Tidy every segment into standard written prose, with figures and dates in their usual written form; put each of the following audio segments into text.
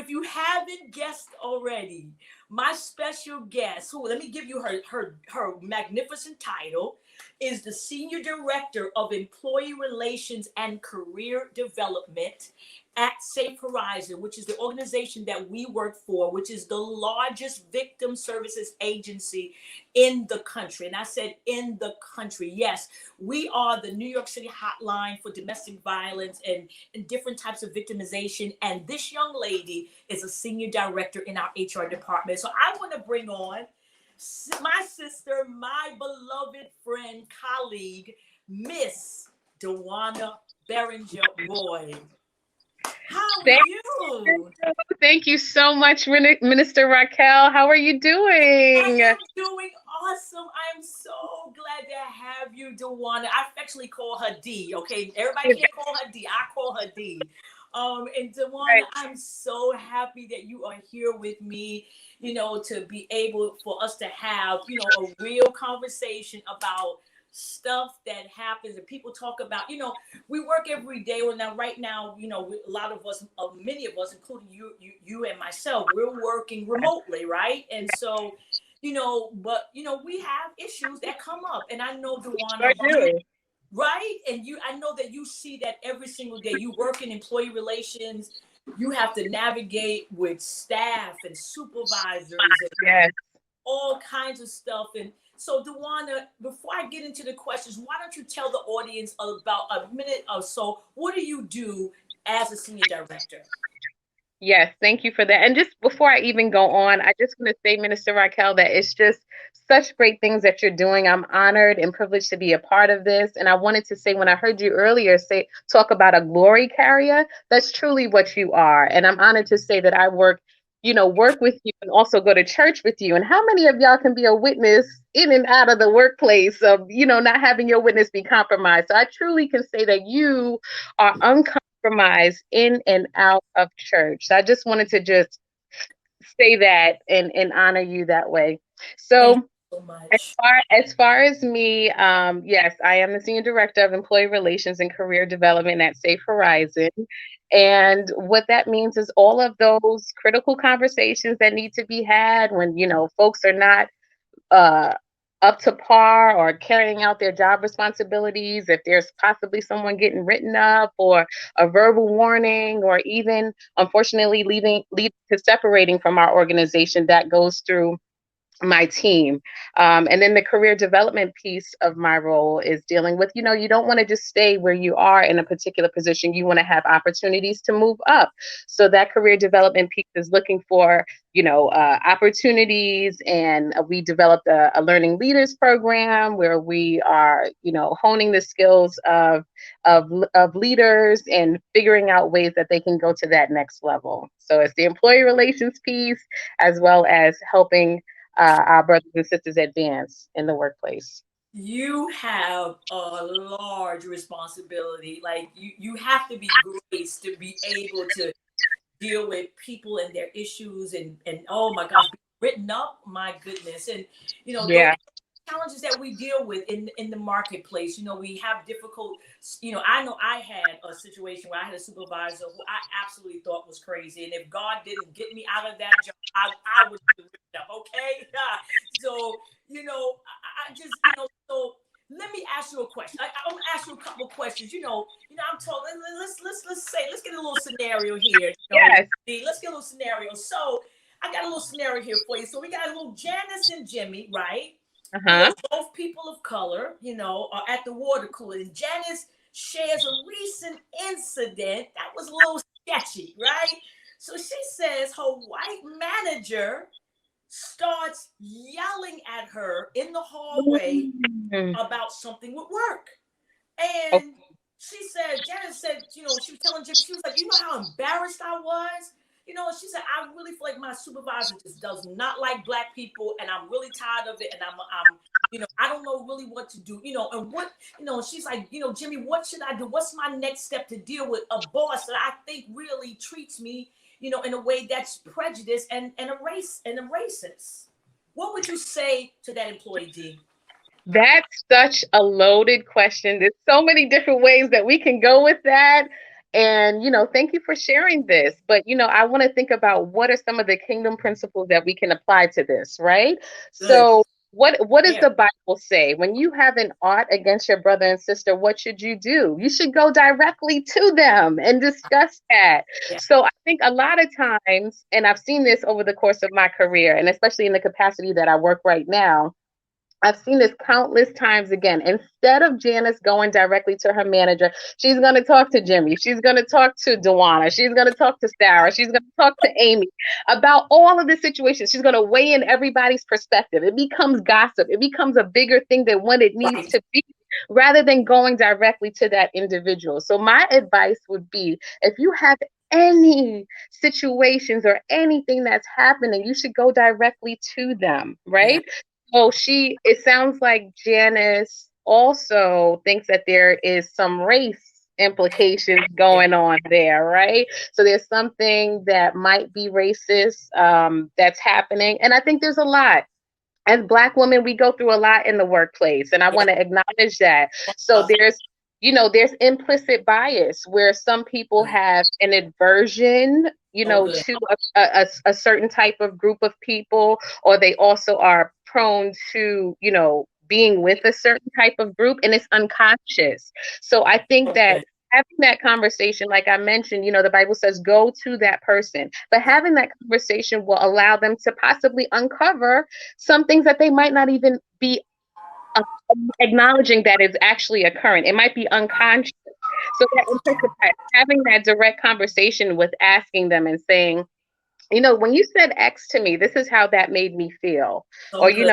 if you haven't guessed already, my special guest, who let me give you her magnificent title, is the Senior Director of Employee Relations and Career Development at Safe Horizon, which is the organization that we work for, which is the largest victim services agency in the country. And I said in the country. Yes, we are the New York City hotline for domestic violence and different types of victimization. And this young lady is a senior director in our HR department. So I want to bring on my sister, my beloved friend, colleague, Miss DJuana Boyd. How are you? Thank you so much, Minister Raquel. How are you doing? I am doing awesome. I am so glad to have you, DJuana. I affectionately call her D, okay? Everybody can't call her D. I call her D. And DJuana, I'm so happy that you are here with me, to be able for us to have, a real conversation about stuff that happens and people talk about. We work every day. Well, now right now, a lot of us, many of us, including you and myself, we're working remotely, right? And so, but we have issues that come up, and I know, DJuana, right? And I know that you see that every single day. You work in employee relations. You have to navigate with staff and supervisors and all kinds of stuff. And so, DJuana, before I get into the questions, why don't you tell the audience about a minute or so, what do you do as a senior director? Yes, thank you for that. And just before I even go on, I just want to say, Minister Raquel, that it's just such great things that you're doing. I'm honored and privileged to be a part of this. And I wanted to say, when I heard you earlier talk about a glory carrier, that's truly what you are. And I'm honored to say that I work with you and also go to church with you. And how many of y'all can be a witness in and out of the workplace of, not having your witness be compromised? So I truly can say that you are uncompromised in and out of church. So I just wanted to just say that and honor you that way. So, as far as me, yes, I am the Senior Director of Employee Relations and Career Development at Safe Horizon. And what that means is all of those critical conversations that need to be had when, folks are not up to par or carrying out their job responsibilities, if there's possibly someone getting written up or a verbal warning, or even, unfortunately, leading to separating from our organization, that goes through my team. And then the career development piece of my role is dealing with, you don't want to just stay where you are in a particular position. You want to have opportunities to move up. So that career development piece is looking for, opportunities. And we developed a learning leaders program where we are, honing the skills of leaders and figuring out ways that they can go to that next level. So it's the employee relations piece, as well as helping our brothers and sisters advance in the workplace. You have a large responsibility. Like you have to be graced to be able to deal with people and their issues and oh my gosh, written up, my goodness. And those challenges that we deal with in the marketplace. We have difficult, I know I had a situation where I had a supervisor who I absolutely thought was crazy. And if God didn't get me out of that job, I would have written up, okay? So, I just, so let me ask you a question. I'm gonna ask you a couple of questions. I'm talking. Let's get a little scenario here. Yes. Let's get a little scenario. So I got a little scenario here for you. So we got a little Janice and Jimmy, right? Both people of color, are at the water cooler. And Janice shares a recent incident that was a little sketchy, right? So she says her white manager starts yelling at her in the hallway about something with work. And Janice said, she was telling Jim, she was like, how embarrassed I was? She said, I really feel like my supervisor just does not like Black people, and I'm really tired of it. And I'm I don't know really what to do, and what, she's like, Jimmy, what should I do? What's my next step to deal with a boss that I think really treats me, in a way that's prejudiced and a racist? What would you say to that employee, D? That's such a loaded question. There's so many different ways that we can go with that. And, thank you for sharing this. But, I want to think about what are some of the kingdom principles that we can apply to this, right? Good. So, what does Yeah. the Bible say? When you have an ought against your brother and sister, what should you do? You should go directly to them and discuss that. Yeah. So I think a lot of times, and I've seen this over the course of my career, and especially in the capacity that I work right now, I've seen this countless times again. Instead of Janice going directly to her manager, she's going to talk to Jimmy. She's going to talk to DeWanna. She's going to talk to Sarah. She's going to talk to Amy about all of the situations. She's going to weigh in everybody's perspective. It becomes gossip. It becomes a bigger thing than what it needs Right. to be, rather than going directly to that individual. So my advice would be, if you have any situations or anything that's happening, you should go directly to them, Yeah. right? Oh, it sounds like Janice also thinks that there is some race implications Yeah. going on there, right? So there's something that might be racist that's happening. And I think there's a lot. As Black women, we go through a lot in the workplace, and I want to acknowledge that. So there's implicit bias where some people Good. have an aversion, Oh, good. to a certain type of group of people, or they also are prone to, being with a certain type of group, and it's unconscious. So I think that Okay. having that conversation, like I mentioned, the Bible says go to that person, but Yeah. having that conversation will allow them to possibly uncover some things that they might not even be uh, acknowledging that is actually occurring. It might be unconscious. So that implicit bias, having that direct conversation with asking them and saying, when you said X to me, this is how that made me feel. So Or, good.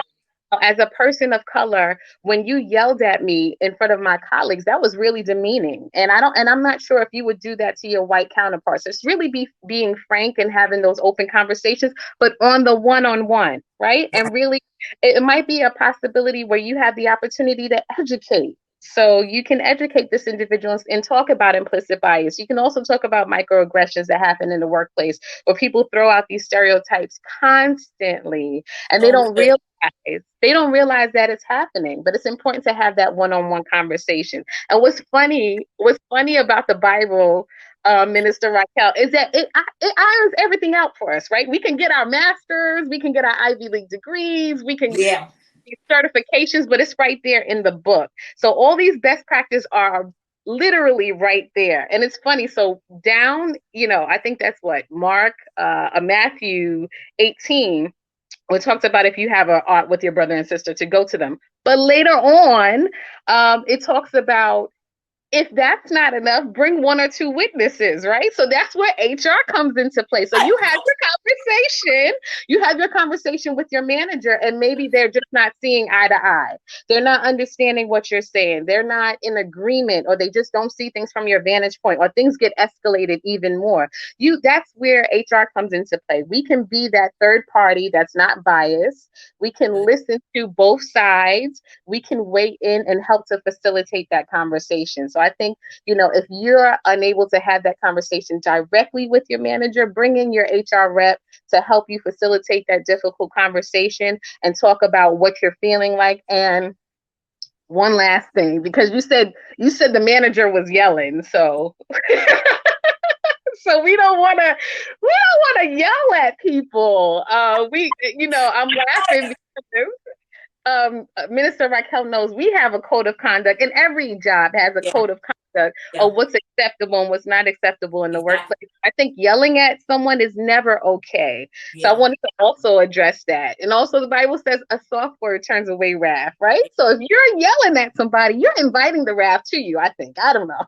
as a person of color, when you yelled at me in front of my colleagues, that was really demeaning. And I'm not sure if you would do that to your white counterparts. It's really being frank and having those open conversations, but on the one-on-one, right? Yeah. And really, it might be a possibility where you have the opportunity to educate. So you can educate this individual and talk about implicit bias. You can also talk about microaggressions that happen in the workplace, where people throw out these stereotypes constantly, and they So don't good. realize that it's happening. But it's important to have that one-on-one conversation. And what's funny about the Bible, Minister Raquel, is that it irons everything out for us, right? We can get our masters, we can get our Ivy League degrees, we can Yeah. get certifications, but it's right there in the book. So all these best practices are literally right there. And it's funny. So down, I think that's what Matthew 18, where it talks about if you have an art with your brother and sister, to go to them. But later on, it talks about, if that's not enough, bring one or two witnesses, right? So that's where HR comes into play. So you have your conversation with your manager, and maybe they're just not seeing eye to eye. They're not understanding what you're saying. They're not in agreement, or they just don't see things from your vantage point, or things get escalated even more. That's where HR comes into play. We can be that third party that's not biased. We can listen to both sides. We can weigh in and help to facilitate that conversation. So I think, if you're unable to have that conversation directly with your manager, bring in your HR rep to help you facilitate that difficult conversation and talk about what you're feeling like. And one last thing, because you said the manager was yelling, so so we don't want to yell at people. I'm laughing because Minister Raquel knows we have a code of conduct, and every job has a Yeah. code of conduct Yeah. of what's acceptable and what's not acceptable in the Exactly. workplace. I think yelling at someone is never okay. So I Yeah. wanted to also address that. And also, the Bible says a soft word turns away wrath, right? So if you're yelling at somebody, you're inviting the wrath to you, I think. I don't know.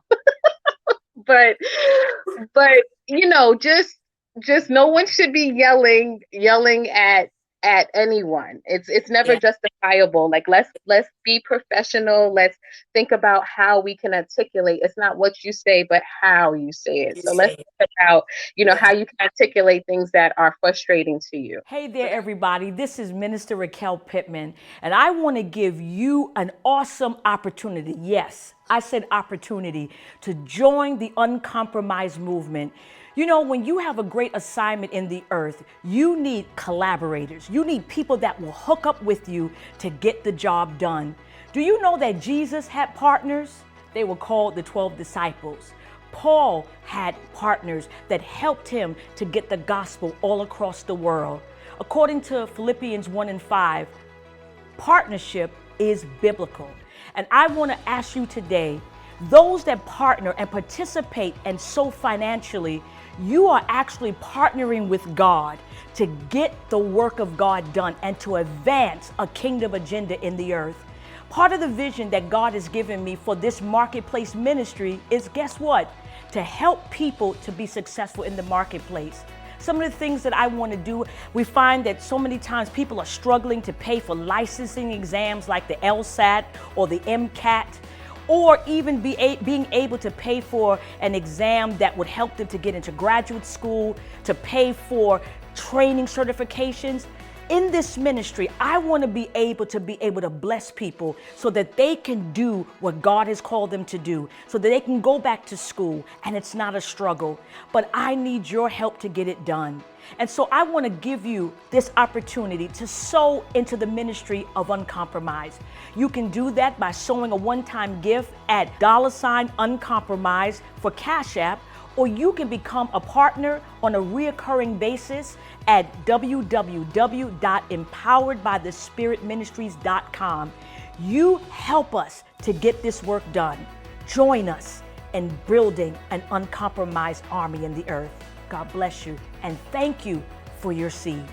but but just no one should be yelling at anyone. It's never Yeah. justifiable. Like, let's be professional. Let's think about how we can articulate. It's not what you say, but how you say it. You So let's say it. think about Yeah. how you can articulate things that are frustrating to you. Hey there, everybody. This is Minister Raquel Pittman, and I want to give you an awesome opportunity. Yes, I said opportunity to join the uncompromised movement. When you have a great assignment in the earth, you need collaborators. You need people that will hook up with you to get the job done. Do you know that Jesus had partners? They were called the 12 disciples. Paul had partners that helped him to get the gospel all across the world. According to Philippians 1 and 5, partnership is biblical. And I want to ask you today, those that partner and participate and sow financially, you are actually partnering with God to get the work of God done and to advance a kingdom agenda in the earth. Part of the vision that God has given me for this marketplace ministry is, guess what? To help people to be successful in the marketplace. Some of the things that I want to do, we find that so many times people are struggling to pay for licensing exams like the LSAT or the MCAT, or even being able to pay for an exam that would help them to get into graduate school, to pay for training certifications. In this ministry, I want to be able to bless people so that they can do what God has called them to do, so that they can go back to school and it's not a struggle. But I need your help to get it done. And so I want to give you this opportunity to sow into the ministry of Uncompromised. You can do that by sowing a one-time gift at $Uncompromised for Cash App, or you can become a partner on a reoccurring basis at www.empoweredbythespiritministries.com. You help us to get this work done. Join us in building an uncompromised army in the earth. God bless you, and thank you for your seed.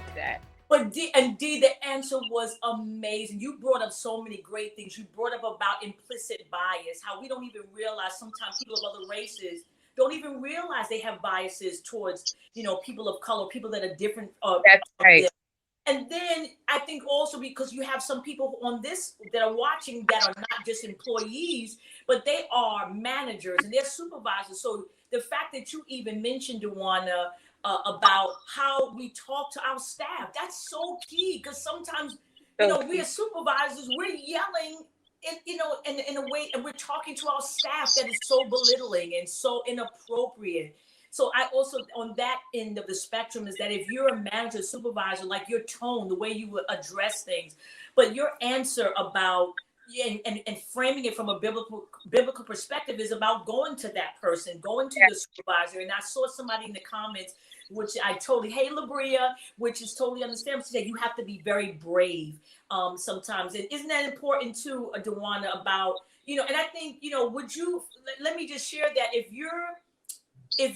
But D, the answer was amazing. You brought up so many great things. You brought up about implicit bias, how we don't even realize sometimes people of other races don't even realize they have biases towards, people of color, people that are different. That's right. And then I think also because you have some people on this that are watching that are not just employees, but they are managers and they're supervisors. So the fact that you even mentioned, DJuana, about how we talk to our staff, that's so key, because sometimes, we are supervisors, we're yelling in a way, and we're talking to our staff that is so belittling and so inappropriate. So I also, on that end of the spectrum, is that if you're a manager, supervisor, like your tone, the way you would address things, but your answer about and framing it from a biblical perspective is about going to that person, going to the supervisor. And I saw somebody in the comments, which I totally, hey Labria, which is totally understandable, to say you have to be very brave sometimes. And isn't that important too, DJuana, about, and I think, would you, let me just share that if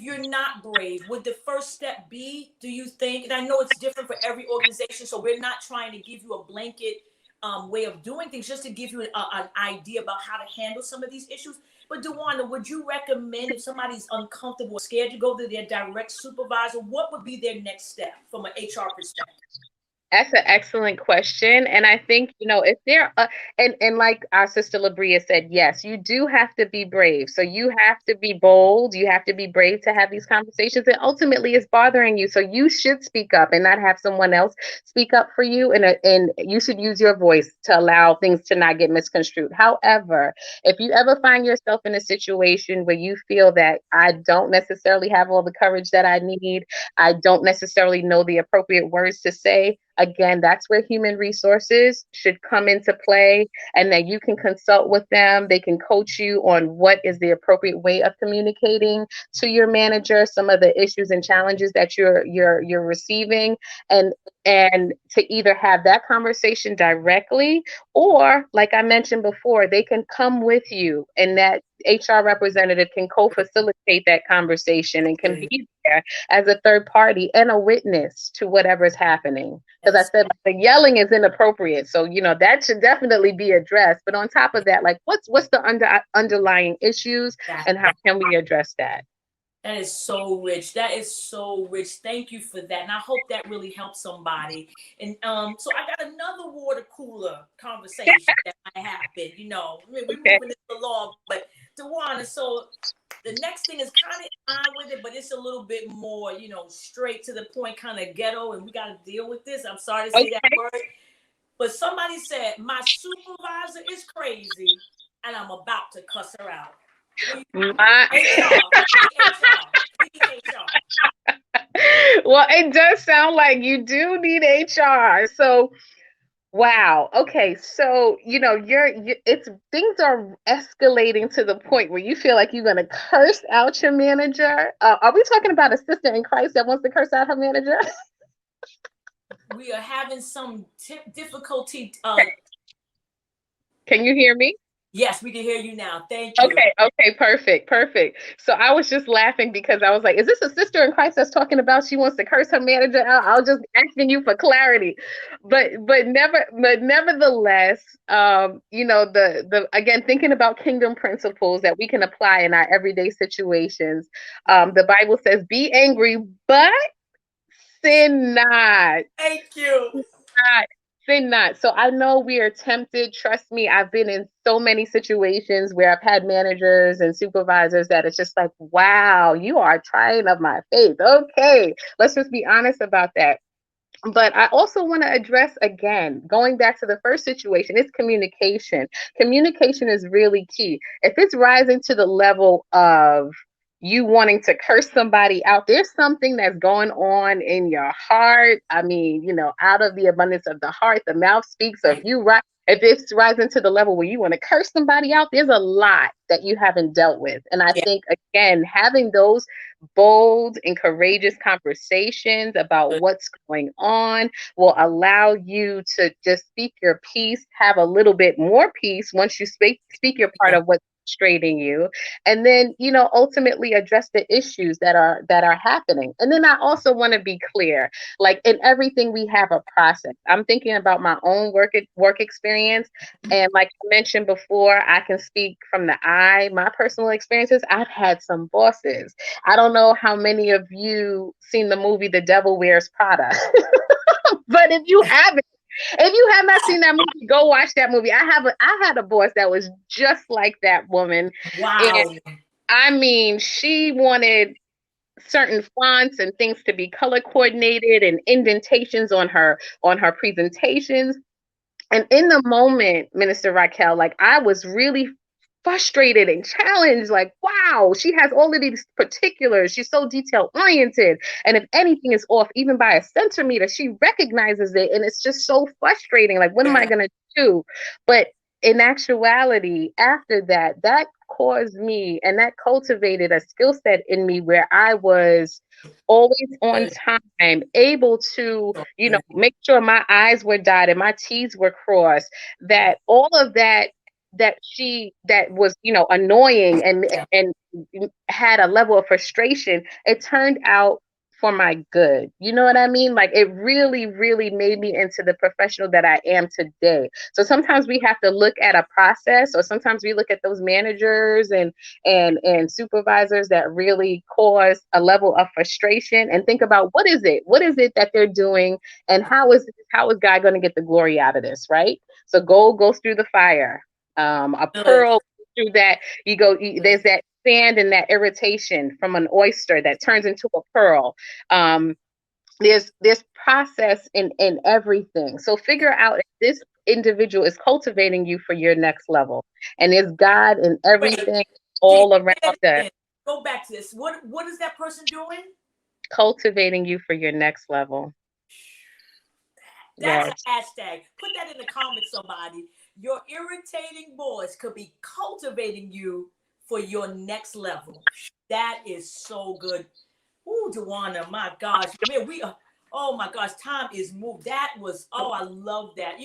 you're not brave, would the first step be, do you think, and I know it's different for every organization, so we're not trying to give you a blanket way of doing things, just to give you an idea about how to handle some of these issues. But DJuana, would you recommend, if somebody's uncomfortable or scared to go to their direct supervisor, what would be their next step from an HR perspective? That's an excellent question. And I think, if they're, and like our sister Labria said, yes, you do have to be brave. So you have to be bold. You have to be brave to have these conversations. And ultimately it's bothering you. So you should speak up and not have someone else speak up for you. And you should use your voice to allow things to not get misconstrued. However, if you ever find yourself in a situation where you feel that I don't necessarily have all the courage that I need, I don't necessarily know the appropriate words to say, again, that's where human resources should come into play, and that you can consult with them. They can coach you on what is the appropriate way of communicating to your manager, some of the issues and challenges that you're receiving, and to either have that conversation directly, or like I mentioned before, they can come with you, and that HR representative can co-facilitate that conversation and can be there as a third party and a witness to whatever's happening. Because I said the yelling is inappropriate, so that should definitely be addressed. But on top of that, like what's the underlying issues, and how can we address that? That is so rich. That is so rich. Thank you for that. And I hope that really helps somebody. And so I got another water cooler conversation that might happen. We're moving this along, but DJuana, so the next thing is kind of in line with it, but it's a little bit more, straight to the point, kind of ghetto, and we got to deal with this. I'm sorry to say that word. But somebody said, my supervisor is crazy, and I'm about to cuss her out. Well, it does sound like you do need HR. So Wow. Okay. So, it's things are escalating to the point where you feel like you're going to curse out your manager. Are we talking about a sister in Christ that wants to curse out her manager? We are having some difficulty. Can you hear me? Yes, we can hear you now. Thank you. Okay, perfect. So I was just laughing because I was like, is this a sister in Christ that's talking about she wants to curse her manager out? I was just asking you for clarity. But nevertheless, the again, thinking about kingdom principles that we can apply in our everyday situations. The Bible says, be angry, but sin not. Thank you. Not, sin not. So I know we are tempted. Trust me, I've been in so many situations where I've had managers and supervisors that it's just like, wow, you are trying of my faith. Okay, let's just be honest about that. But I also want to address again, going back to the first situation, it's communication. Communication is really key. If it's rising to the level of you wanting to curse somebody out, there's something that's going on in your heart. I mean, out of the abundance of the heart, the mouth speaks. So if Right. you right, if it's rising to the level where you want to curse somebody out, there's a lot that you haven't dealt with. And I Yeah. think again, having those bold and courageous conversations about what's going on will allow you to just speak your piece, have a little bit more peace once you speak your part Yeah. of what's frustrating you, and then ultimately address the issues that are happening. And then I also want to be clear, like in everything we have a process. I'm thinking about my own work experience, and like I mentioned before, I can speak from my personal experiences. I've had some bosses. I don't know how many of you seen the movie The Devil Wears Prada, but if you have not seen that movie, go watch that movie. I had a boss that was just like that woman, and Wow. I mean, she wanted certain fonts and things to be color coordinated and indentations on her presentations. And in the moment, Minister Raquel, like I was really frustrated and challenged. Like, wow, she has all of these particulars. She's so detail oriented. And if anything is off, even by a centimeter, she recognizes it. And it's just so frustrating. Like, what am I Yeah. going to do? But in actuality, after that, that caused me and that cultivated a skill set in me where I was always on Good. time, able to, So good. make sure my I's were dotted, my T's were crossed, that all of that was, annoying Yeah. and had a level of frustration, it turned out for my good. You know what I mean? Like it really, really made me into the professional that I am today. So sometimes we have to look at a process, or sometimes we look at those managers and supervisors that really cause a level of frustration and think about what is it that they're doing, and how is God going to get the glory out of this, right? So gold goes through the fire. A Good. pearl through that, there's that sand and that irritation from an oyster that turns into a pearl. um, there's process in everything. So figure out if this individual is cultivating you for your next level, and is God in Wait. everything Say all around that us again. Go back to this. What is that person doing? cultivating you for your next level. That's Yes. a hashtag. Put that in the comments, somebody. Your irritating voice could be cultivating you for your next level. That is so good. Ooh, DJuana, my gosh. Man, we are, oh my gosh, time is moved. That was, oh, I love that.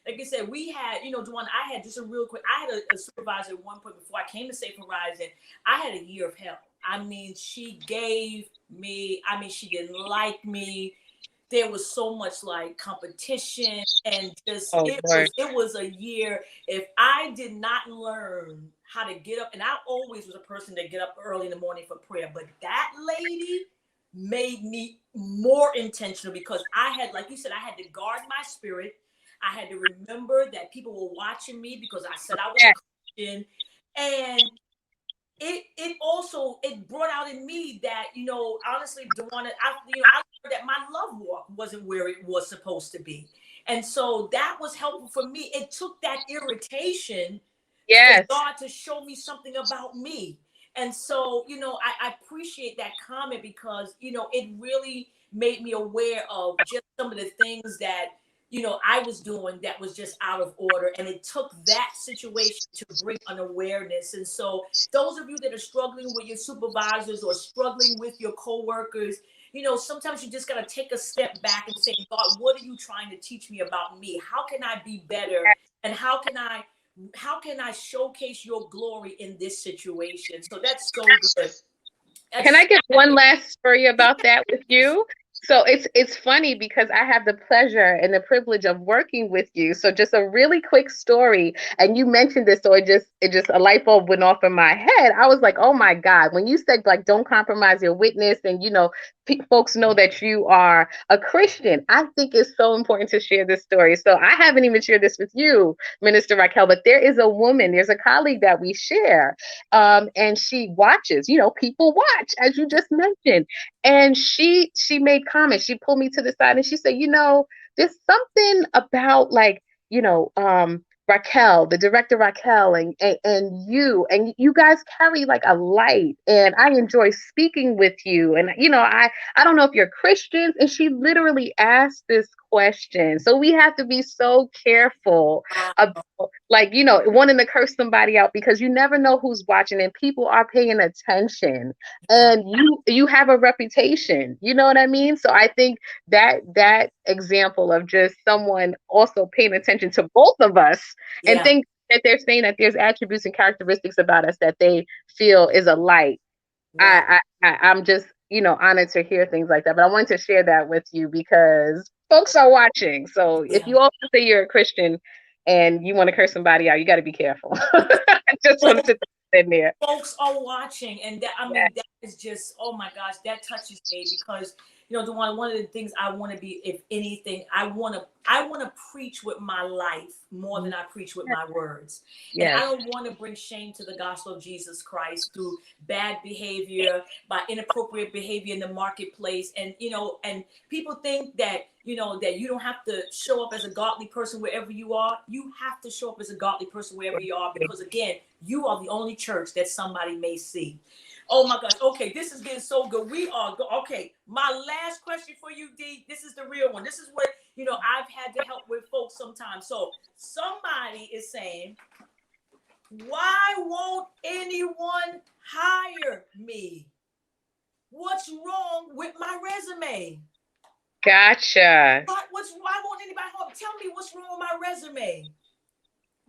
Like I said, we had, DJuana, I had just a real quick, I had a supervisor at one point before I came to Safe Horizon. I had a year of hell. I mean, she gave me, I mean, she didn't like me. There was so much like competition, and just Oh Lord. it was a year. If I did not learn how to get up, and I always was a person that get up early in the morning for prayer, but that lady made me more intentional, because I had, like you said, I had to guard my spirit. I had to remember that people were watching me because I said I was a Yes. Christian. And it also, it brought out in me that, honestly, DeWanna, I learned that my love walk wasn't where it was supposed to be. And so that was helpful for me. It took that irritation for Yes. God to show me something about me. And so, I appreciate that comment, because, it really made me aware of just some of the things that I was doing that was just out of order. And it took that situation to bring an awareness. And so those of you that are struggling with your supervisors or struggling with your coworkers, sometimes you just got to take a step back and say, God, what are you trying to teach me about me? How can I be better? And how can I showcase your glory in this situation? So that's so good. Can I give one last story about that with you? So it's funny because I have the pleasure and the privilege of working with you. So just a really quick story, and you mentioned this, so it just a light bulb went off in my head. I was like, oh my God, when you said like don't compromise your witness, and folks know that you are a Christian. I think it's so important to share this story. So I haven't even shared this with you, Minister Raquel, but there's a colleague that we share, and she watches. People watch, as you just mentioned. And she made comments. She pulled me to the side and she said, there's something about like, Raquel, the director Raquel, and you guys carry like a light, and I enjoy speaking with you. And I don't know if you're Christians. And she literally asked this question. So we have to be so careful about like, wanting to curse somebody out, because you never know who's watching and people are paying attention, and you have a reputation, you know what I mean? So I think that example of just someone also paying attention to both of us, and think that they're saying that there's attributes and characteristics about us that they feel is a light. I'm just honored to hear things like that. But I wanted to share that with you because folks are watching. So if you also say you're a Christian and you want to curse somebody out, you got to be careful. I just wanted to put that in there. Folks are watching, and that that is just, oh my gosh, that touches me because one of the things I want to be, if anything, I want to preach with my life more than I preach with my words. And I don't want to bring shame to the gospel of Jesus Christ through bad behavior, by inappropriate behavior in the marketplace. And and people think that that you don't have to show up as a godly person wherever you are. You have to show up as a godly person wherever you are, because again, you are the only church that somebody may see. Oh my gosh. Okay, this is getting so good. Okay. My last question for you, D. This is the real one. This is what I've had to help with folks sometimes. So somebody is saying, why won't anyone hire me? What's wrong with my resume? Gotcha. Why won't anybody hire me? Tell me what's wrong with my resume.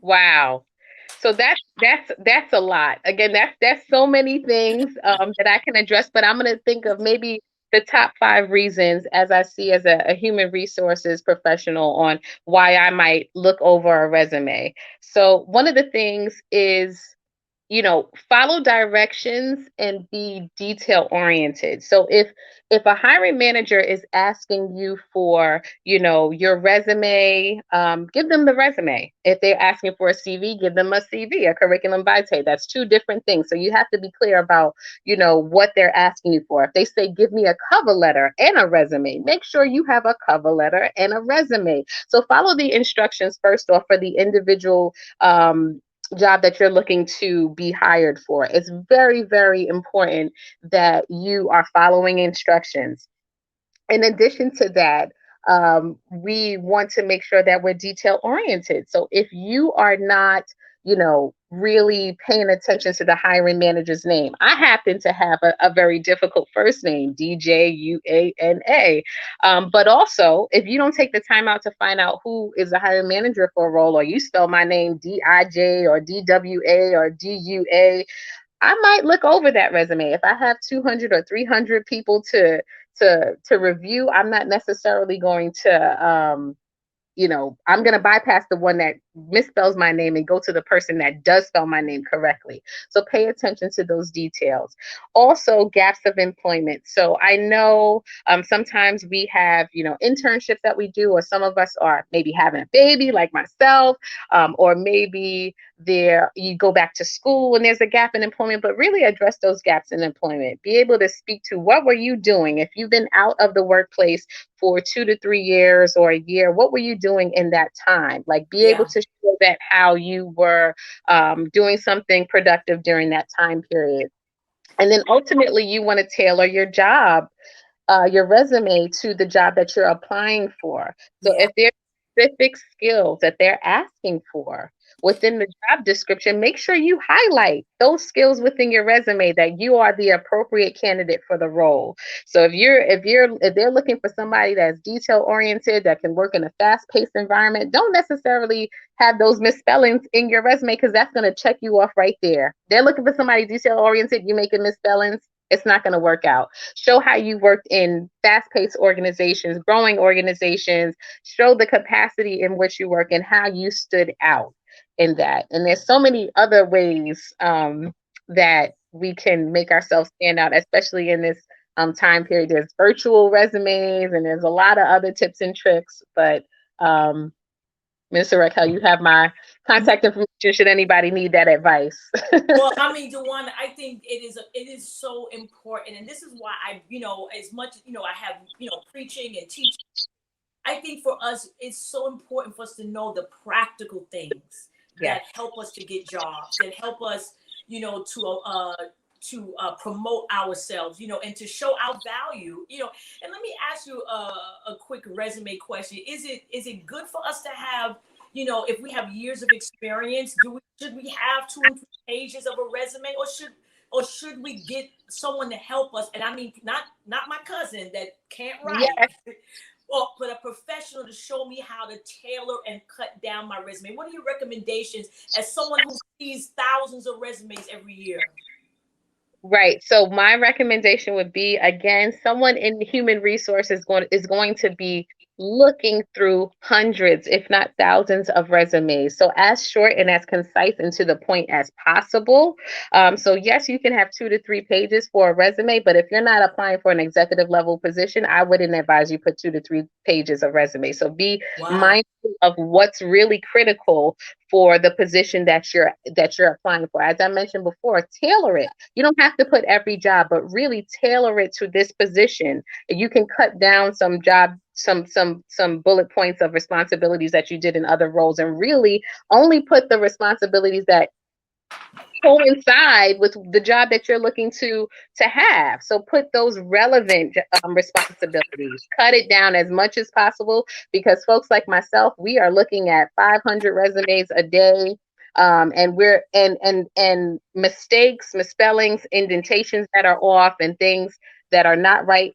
Wow. So that's a lot. Again, that's so many things that I can address, but I'm going to think of maybe the top 5 reasons, as I see as a human resources professional, on why I might look over a resume. So one of the things is, follow directions and be detail oriented. So if a hiring manager is asking you for, your resume, give them the resume. If they're asking for a CV, give them a CV, a curriculum vitae. That's 2 different things. So you have to be clear about, what they're asking you for. If they say, give me a cover letter and a resume, make sure you have a cover letter and a resume. So follow the instructions first off for the individual job that you're looking to be hired for. It's very, very important that you are following instructions. In addition to that, we want to make sure that we're detail oriented. So if you are not, really paying attention to the hiring manager's name, I happen to have a very difficult first name, DJuana. But also, if you don't take the time out to find out who is the hiring manager for a role, or you spell my name DIJ or DWA or DUA, I might look over that resume. If I have 200 or 300 people to review, I'm not necessarily going to I'm going to bypass the one that misspells my name and go to the person that does spell my name correctly. So pay attention to those details. Also, gaps of employment. So I know sometimes we have, internships that we do, or some of us are maybe having a baby like myself, or maybe you go back to school and there's a gap in employment, but really address those gaps in employment. Be able to speak to, what were you doing? If you've been out of the workplace for 2 to 3 years or a year, what were you doing in that time? Like, be able to show that how you were doing something productive during that time period. And then ultimately you want to tailor your job, your resume, to the job that you're applying for. So if specific skills that they're asking for within the job description, make sure you highlight those skills within your resume that you are the appropriate candidate for the role. So if they're looking for somebody that's detail oriented, that can work in a fast-paced environment, don't necessarily have those misspellings in your resume, because that's going to check you off right there. They're looking for somebody detail oriented, you making misspellings, it's not going to work out. Show how you worked in fast-paced organizations, growing organizations. Show the capacity in which you work and how you stood out in that. And there's so many other ways that we can make ourselves stand out, especially in this time period. There's virtual resumes, and there's a lot of other tips and tricks. But Mr. Raquel, you have my contact information should anybody need that advice. Well, I mean, DeJuana, I think it is so important, and this is why I, as much, I have, preaching and teaching. I think for us, it's so important for us to know the practical things that help us to get jobs, that help us, to promote ourselves, and to show our value, And let me ask you a quick resume question: Is it good for us to have, if we have years of experience, should we have 2 and 3 pages of a resume, or should we get someone to help us? And I mean, not my cousin that can't write. Yes. But a professional to show me how to tailor and cut down my resume. What are your recommendations as someone who sees thousands of resumes every year? Right. So my recommendation would be, again, someone in human resources is going to be looking through hundreds, if not thousands, of resumes. So as short and as concise and to the point as possible. So yes, you can have 2 to 3 pages for a resume, but if you're not applying for an executive level position, I wouldn't advise you put 2 to 3 pages of resume. So be mindful of what's really critical for the position that you're applying for. As I mentioned before, tailor it. You don't have to put every job, but really tailor it to this position. You can cut down some bullet points of responsibilities that you did in other roles, and really only put the responsibilities that coincide with the job that you're looking to have. So put those relevant responsibilities, cut it down as much as possible, because folks like myself, we are looking at 500 resumes a day. And we're and mistakes, misspellings, indentations that are off, and things that are not right.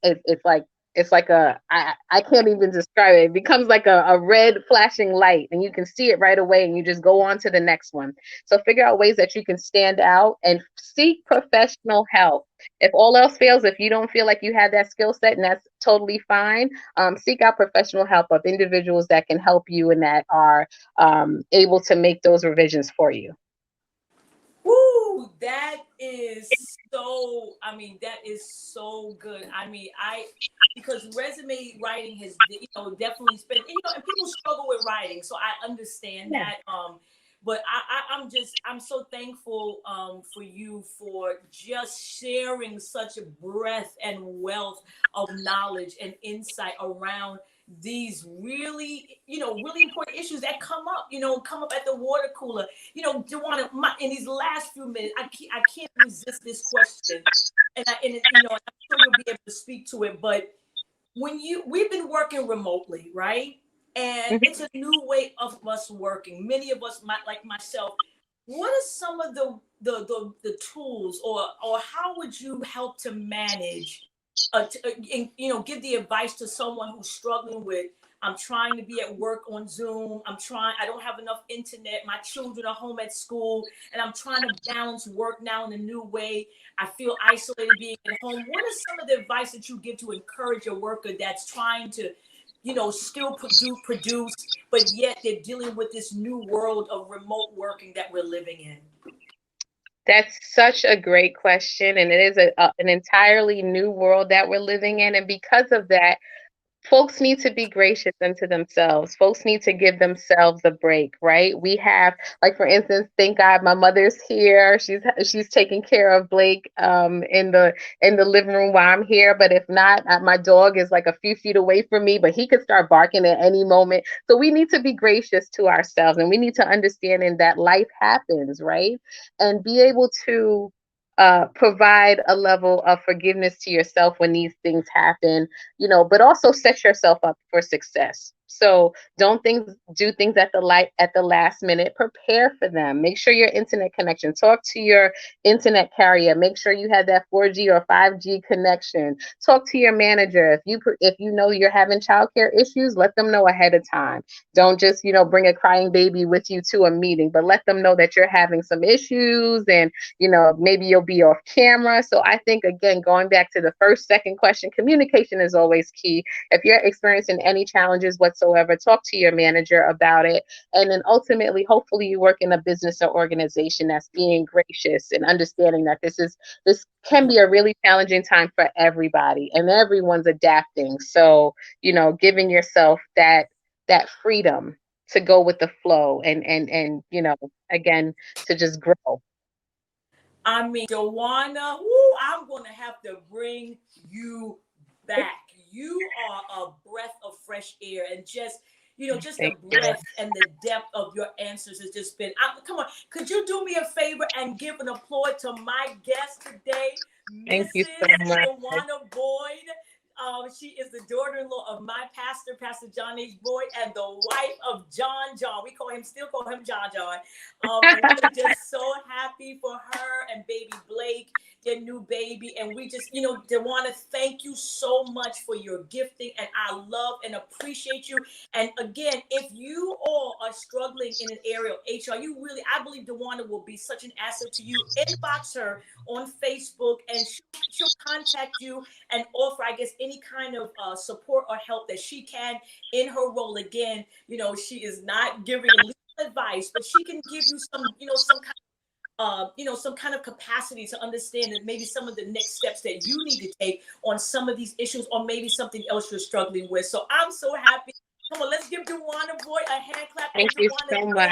It's like I can't even describe it. It becomes like a red flashing light, and you can see it right away, and you just go on to the next one. So figure out ways that you can stand out and seek professional help. If all else fails, if you don't feel like you have that skill set, and that's totally fine, seek out professional help of individuals that can help you and that are able to make those revisions for you. Woo, that is so good. I mean, because resume writing has, definitely spent, and people struggle with writing, so I understand that. But I'm so thankful for you for just sharing such a breadth and wealth of knowledge and insight around these really, really important issues that come up at the water cooler. DeJuana, in these last few minutes, I can't resist this question, and I'm sure you'll be able to speak to it. But we've been working remotely, right? And it's a new way of us working. Many of us, like myself, what are some of the tools, or how would you help to manage, give the advice to someone who's struggling with, I'm trying to be at work on Zoom. I don't have enough internet. My children are home at school, and I'm trying to balance work now in a new way. I feel isolated being at home. What is some of the advice that you give to encourage a worker that's trying to, still produce, but yet they're dealing with this new world of remote working that we're living in? That's such a great question, and it is an entirely new world that we're living in, and because of that, folks need to be gracious unto themselves. Folks need to give themselves a break, right? We have, like, for instance, thank God my mother's here. She's taking care of Blake in the living room while I'm here. But if not, my dog is like a few feet away from me, but he could start barking at any moment. So we need to be gracious to ourselves, and we need to understand in that life happens, right? And be able to provide a level of forgiveness to yourself when these things happen, but also set yourself up for success. So don't do things at the last minute. Prepare for them. Make sure your internet connection. Talk to your internet carrier. Make sure you have that 4G or 5G connection. Talk to your manager. If you know you're having childcare issues, let them know ahead of time. Don't just, bring a crying baby with you to a meeting, but let them know that you're having some issues, and, maybe you'll be off camera. So I think, again, going back to the second question, communication is always key. If you're experiencing any challenges whatsoever, talk to your manager about it. And then ultimately, hopefully you work in a business or organization that's being gracious and understanding that this can be a really challenging time for everybody, and everyone's adapting. So, giving yourself that freedom to go with the flow, and again, to just grow. I mean, DJuana, woo, I'm going to have to bring you back. You are a breath of fresh air, and just the breadth and the depth of your answers has just been. Come on, could you do me a favor and give an applaud to my guest today, Thank you so Mrs. much. DJuana Boyd? She is the daughter-in-law of my pastor, Pastor John H. Boyd, and the wife of John. We still call him John. And we're just so happy for her and baby Blake, their new baby. And we just, DJuana, thank you so much for your gifting. And I love and appreciate you. And again, if you all are struggling in an area of HR, I believe DJuana will be such an asset to you. Inbox her on Facebook, and she'll contact you and offer, I guess, any kind of support or help that she can in her role. Again, she is not giving legal advice, but she can give you some kind of capacity to understand that maybe some of the next steps that you need to take on some of these issues, or maybe something else you're struggling with. So I'm so happy. Come on, let's give DJuana Boyd a hand clap. Thank you so much.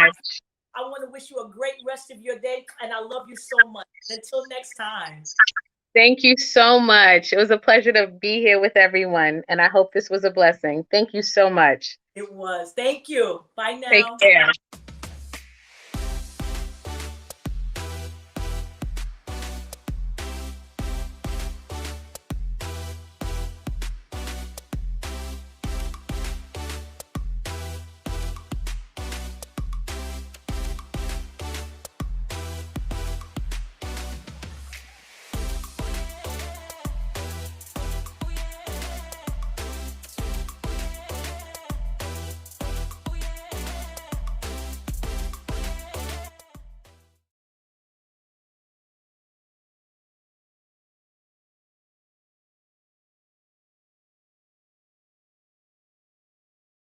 I want to wish you a great rest of your day, and I love you so much. Until next time. Thank you so much. It was a pleasure to be here with everyone, and I hope this was a blessing. Thank you so much. It was. Thank you. Bye now. Take care.